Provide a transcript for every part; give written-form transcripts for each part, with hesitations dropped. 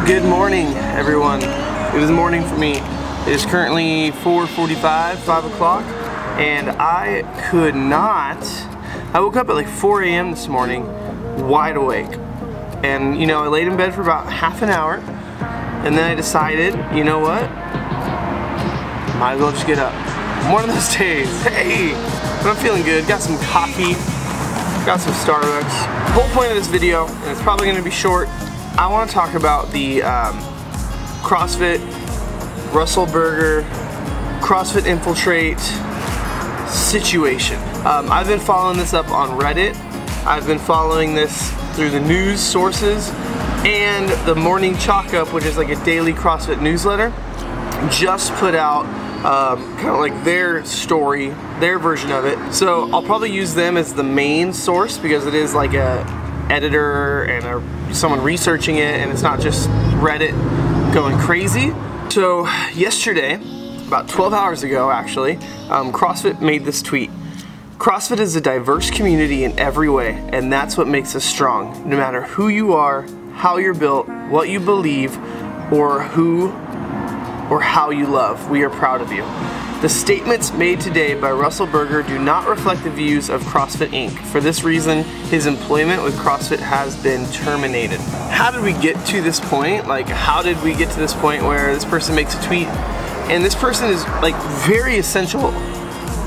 Good morning, everyone. It is morning for me. It is currently 4:45, 5 o'clock, and I woke up at like 4 a.m. this morning, wide awake. And you know, I laid in bed for about half an hour, and then I decided, you know what? Might as well just get up. One of those days, hey, but I'm feeling good. Got some coffee, got some Starbucks. The whole point of this video, and it's probably gonna be short, I want to talk about the CrossFit, Russell Berger, CrossFit Infiltrate situation. I've been following this up on Reddit. I've been following this through the news sources, and the Morning Chalk Up, which is like a daily CrossFit newsletter, just put out kind of like their story, their version of it. So I'll probably use them as the main source because it is like a editor and someone researching it, and it's not just Reddit going crazy. So yesterday, about 12 hours ago actually, CrossFit made this tweet. CrossFit is a diverse community in every way, and that's what makes us strong. No matter who you are, how you're built, what you believe, or how you love, we are proud of you. The statements made today by Russell Berger do not reflect the views of CrossFit Inc. For this reason, his employment with CrossFit has been terminated. How did we get to this point? Like, how did we get to this point where this person makes a tweet? And this person is like very essential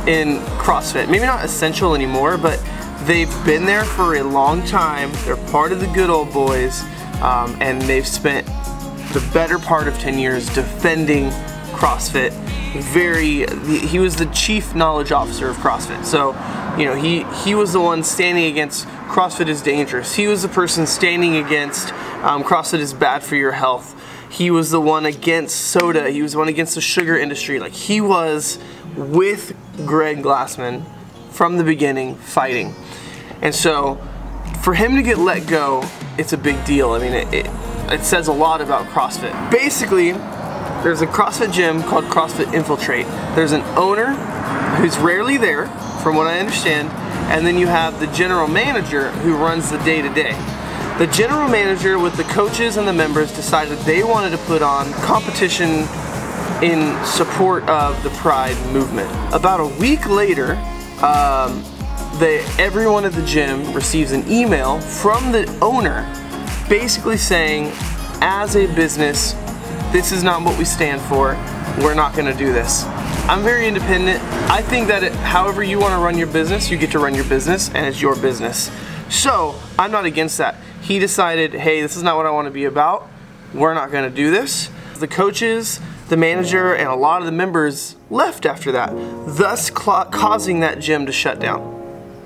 in CrossFit. Maybe not essential anymore, but they've been there for a long time. They're part of the good old boys, and they've spent the better part of 10 years defending CrossFit. He was the chief knowledge officer of CrossFit. So, you know, he was the one standing against CrossFit is dangerous. He was the person standing against CrossFit is bad for your health. He was the one against soda. He was the one against the sugar industry. Like, he was with Greg Glassman from the beginning, fighting. And so for him to get let go, it's a big deal. I mean, it says a lot about CrossFit. Basically, there's a CrossFit gym called CrossFit Infiltrate. There's an owner who's rarely there, from what I understand, and then you have the general manager who runs the day-to-day. The general manager with the coaches and the members decided they wanted to put on competition in support of the Pride movement. About a week later, everyone at the gym receives an email from the owner basically saying, as a business, this is not what we stand for. We're not going to do this. I'm very independent. I think that however you want to run your business, you get to run your business, and it's your business. So I'm not against that. He decided, hey, this is not what I want to be about. We're not going to do this. The coaches, the manager, and a lot of the members left after that, thus causing that gym to shut down.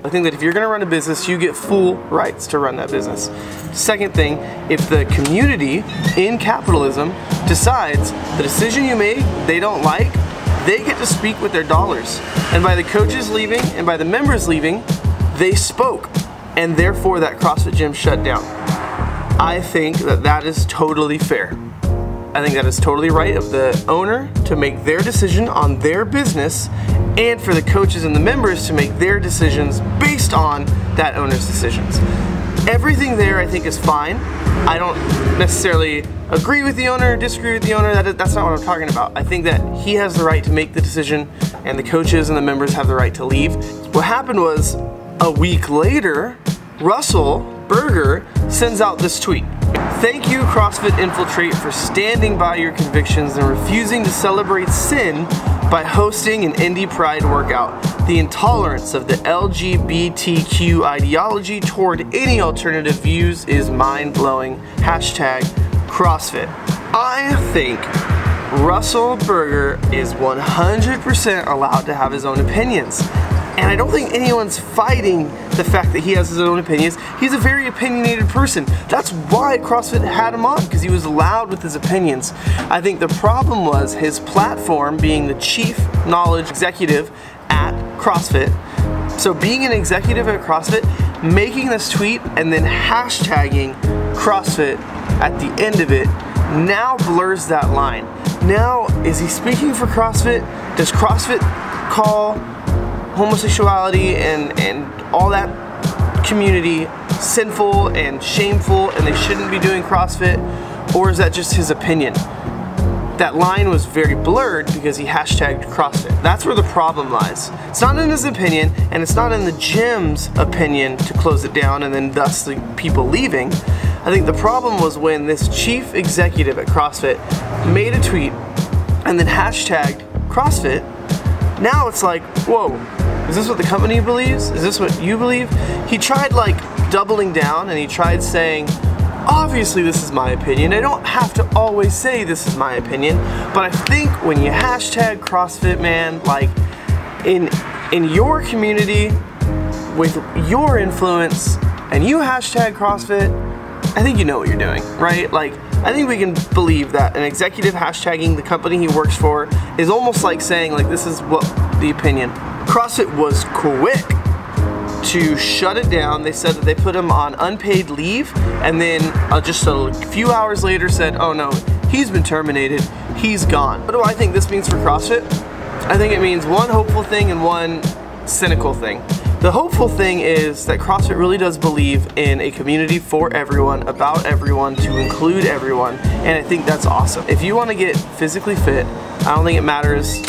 I think that if you're going to run a business, you get full rights to run that business. Second thing, if the community in capitalism decides the decision you made they don't like, they get to speak with their dollars. And by the coaches leaving and by the members leaving, they spoke, and therefore that CrossFit gym shut down. I think that that is totally fair. I think that is totally right of the owner to make their decision on their business, and for the coaches and the members to make their decisions based on that owner's decisions. Everything there I think is fine. I don't necessarily agree with the owner, disagree with the owner. That's not what I'm talking about. I think that he has the right to make the decision, and the coaches and the members have the right to leave. What happened was, a week later, Russell Berger sends out this tweet. Thank you, CrossFit Infiltrate, for standing by your convictions and refusing to celebrate sin by hosting an Indie Pride workout. The intolerance of the LGBTQ ideology toward any alternative views is mind-blowing. Hashtag CrossFit. I think Russell Berger is 100% allowed to have his own opinions. And I don't think anyone's fighting the fact that he has his own opinions. He's a very opinionated person. That's why CrossFit had him on, because he was loud with his opinions. I think the problem was his platform being the chief knowledge executive at CrossFit. So being an executive at CrossFit, making this tweet and then hashtagging CrossFit at the end of it now blurs that line. Now, is he speaking for CrossFit? Does CrossFit call homosexuality and all that community sinful and shameful, and they shouldn't be doing CrossFit? or is that just his opinion? That line was very blurred because he hashtagged CrossFit. That's where the problem lies. It's not in his opinion, and it's not in the gym's opinion to close it down and then thus the people leaving. I think the problem was when this chief executive at CrossFit made a tweet and then hashtagged CrossFit. Now it's like, whoa, is this what the company believes? Is this what you believe? He tried like doubling down, and he tried saying, obviously this is my opinion. I don't have to always say this is my opinion, but I think when you hashtag CrossFit, man, like in your community with your influence and you hashtag CrossFit, I think you know what you're doing, right? Like, I think we can believe that an executive hashtagging the company he works for is almost like saying, like, this is what the opinion. CrossFit was quick to shut it down. They said that they put him on unpaid leave, and then just a few hours later said, oh no, he's been terminated, he's gone. What do I think this means for CrossFit? I think it means one hopeful thing and one cynical thing. The hopeful thing is that CrossFit really does believe in a community for everyone, about everyone, to include everyone, and I think that's awesome. If you want to get physically fit, I don't think it matters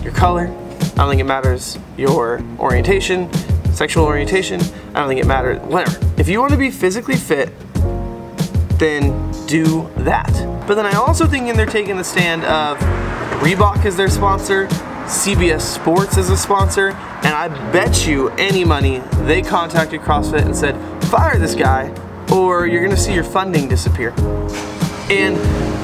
your color, I don't think it matters your orientation, sexual orientation, I don't think it matters, whatever. If you want to be physically fit, then do that. But then I also think they're taking the stand of Reebok is their sponsor, CBS Sports is a sponsor, and I bet you any money they contacted CrossFit and said, fire this guy or you're gonna see your funding disappear. And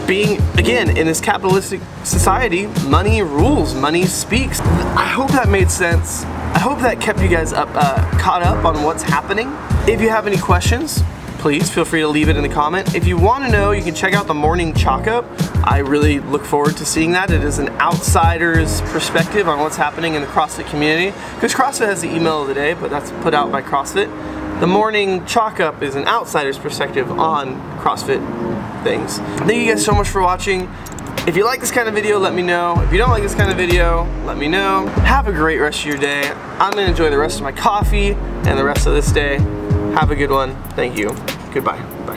being, again, in this capitalistic society, money rules, money speaks. I hope that made sense. I hope that kept you guys caught up on what's happening. If you have any questions, please feel free to leave it in the comment. If you want to know, you can check out the morning chalk up. I really look forward to seeing that. It is an outsider's perspective on what's happening in the CrossFit community, because CrossFit has the email of the day, but that's put out by CrossFit. The morning chalk up is an outsider's perspective on CrossFit things. Thank you guys so much for watching. If you like this kind of video, let me know. If you don't like this kind of video, let me know. Have a great rest of your day. I'm gonna enjoy the rest of my coffee and the rest of this day. Have a good one. Thank you. Goodbye. Bye.